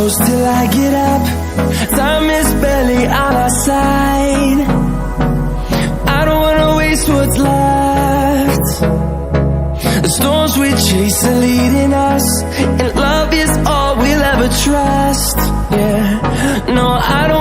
close till I get up. Time is barely on our side. I don't wanna waste what's left. The storms we chase are leading us, and love is all we'll ever trust. Yeah, no, I don't